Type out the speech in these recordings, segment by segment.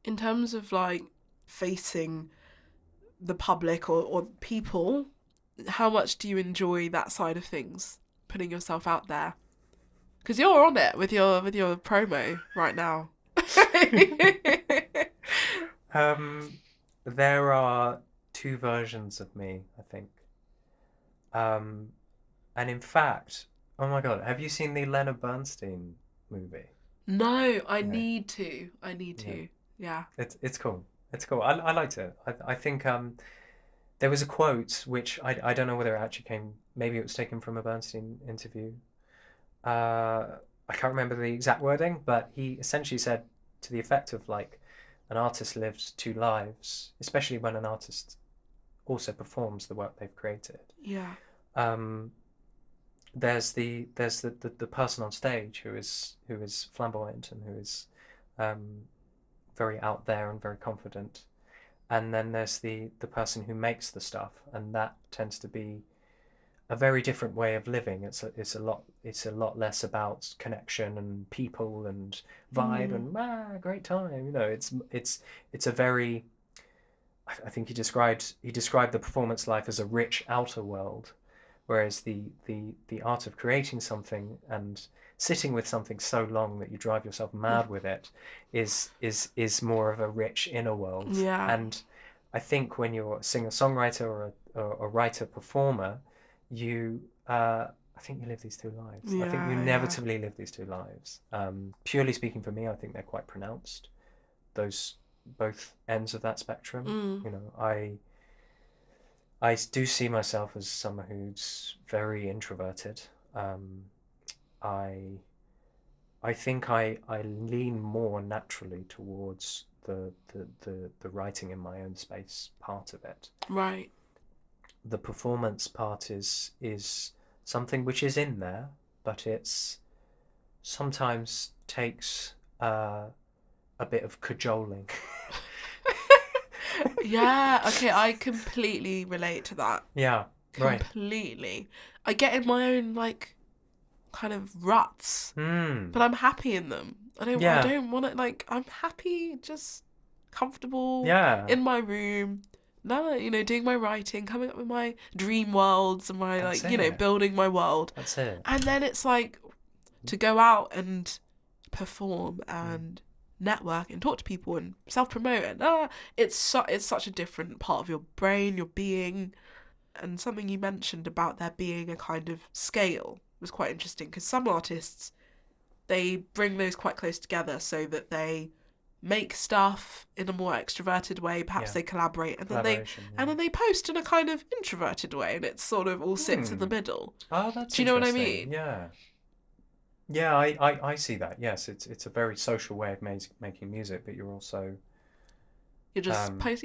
In terms of like facing the public or people, how much do you enjoy that side of things, putting yourself out there? Because you're on it with your promo right now. Um, there are two versions of me, I think. Um, and in fact, oh my God, have you seen the Leonard Bernstein movie? No, I Yeah, need to. I need yeah. to. Yeah. It's cool. It's cool. I liked it. I think there was a quote which I don't know whether it actually came. Maybe it was taken from a Bernstein interview. I can't remember the exact wording, but he essentially said to the effect of like, an artist lives two lives, especially when an artist also performs the work they've created. Yeah. Um, there's the person on stage who is flamboyant and who is um, very out there and very confident, and then there's the person who makes the stuff, and that tends to be a very different way of living. It's a lot less about connection and people and vibe Mm. and great time. It's a very, I think he described the performance life as a rich outer world, whereas the art of creating something and sitting with something so long that you drive yourself mad with it is more of a rich inner world. Yeah. And I think when you're a singer-songwriter or a writer performer, you I think you live these two lives. I think you Yeah. Yeah. inevitably live these two lives. Purely speaking, for me, I think they're quite pronounced. Those both ends of that spectrum. Mm. I do see myself as someone who's very introverted. Um, I I think I lean more naturally towards the writing in my own space part of it. Right. The performance part is something which is in there, but it's sometimes takes a bit of cajoling. Yeah. Okay. I completely relate to that. Yeah, right. Completely. I get in my own like kind of ruts, Hmm. but I'm happy in them. I Yeah, don't want it like I'm happy just comfortable yeah. in my room. Now, doing my writing, coming up with my dream worlds and my That's like, it. building my world. That's it. And then it's like to go out and perform Mm. and network and talk to people and self promote and it's such a different part of your brain, your being, and something you mentioned about there being a kind of scale was quite interesting because some artists they bring those quite close together so that they make stuff in a more extroverted way, perhaps Yeah, they collaborate and then they collaboration. and Yeah. then they post in a kind of introverted way and it sort of all sits in the Hmm. middle. Oh, that's Do you know what I interesting. mean? Yeah. Yeah, I see that. Yes, it's a very social way of making music, but you're also um You just post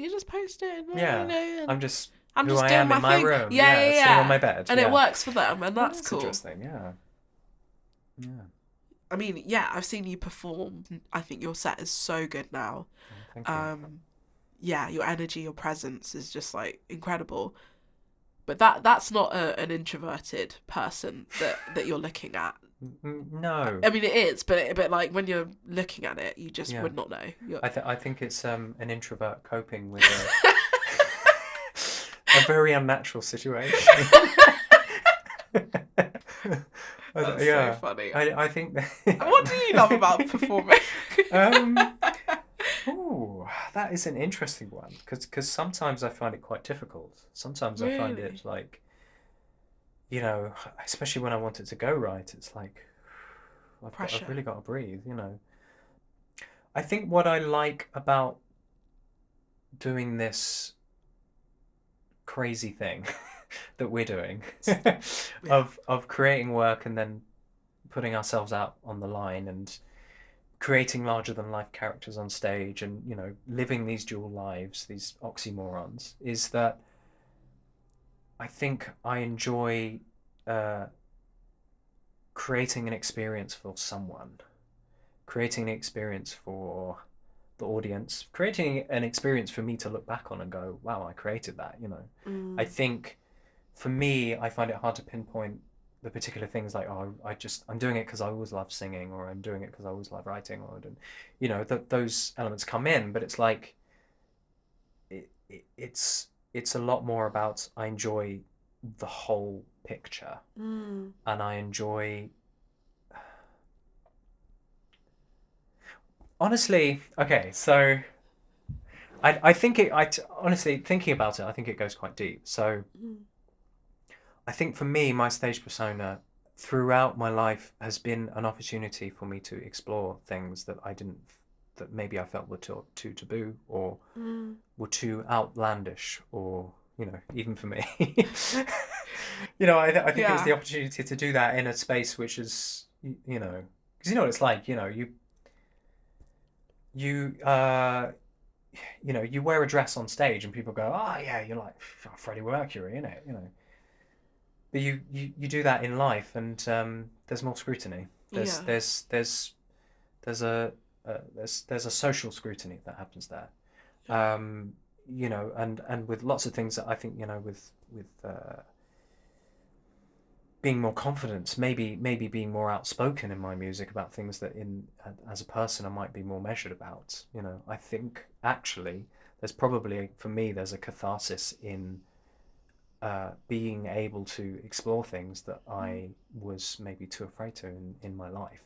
it and yeah, I'm just I'm who just I doing am in my my thing. room. Yeah, Yeah, yeah, sitting on yeah. my bed. And it Yeah. works for them and Oh, that's that's cool. interesting. Yeah. Yeah. I mean, yeah, I've seen you perform. I think your set is so good now. Oh, thank you. Um, yeah, your energy, your presence is just like incredible. But that's not an introverted person that you're looking at. No. I mean, it is, but like when you're looking at it, you just Yeah. would not know. You're... I think it's an introvert coping with a very unnatural situation. That's so Yeah, funny. I think What do you love about performing? um oh, that is an interesting one because sometimes I find it quite difficult. Sometimes I find Really? it like, especially when I want it to go right, it's like I've Pressure. really got to breathe. I think what I like about doing this crazy thing that we're doing Yeah. of creating work and then putting ourselves out on the line and creating larger than life characters on stage and living these dual lives, these oxymorons, is that I think I enjoy uh, creating an experience for someone, creating an experience for the audience, creating an experience for me to look back on and go, wow, I created that. I Mm. think for me, I find it hard to pinpoint the particular things like, oh, I'm doing it because I always love singing, or I'm doing it because I always love writing, or those elements come in, but it's like it's a lot more about I enjoy the whole picture, Mm. and I enjoy, honestly, okay, so I think honestly, thinking about it, I think it goes quite deep. So Mm. I think for me, my stage persona throughout my life has been an opportunity for me to explore things that I didn't, that maybe I felt were too taboo, or Mm. were too outlandish, or even for me. I think it was Yeah. the opportunity to do that in a space which is, because you know what it's like. You you wear a dress on stage and people go, oh yeah, you're like Freddie Mercury, innit? But you do that in life, and there's more scrutiny. There's Yeah. there's there's there's a there's a social scrutiny that happens there. Yeah. And with lots of things that I think, with being more confident, maybe being more outspoken in my music about things that in as a person I might be more measured about. I think actually there's probably, for me, there's a catharsis in being able to explore things that Mm. I was maybe too afraid to in my life.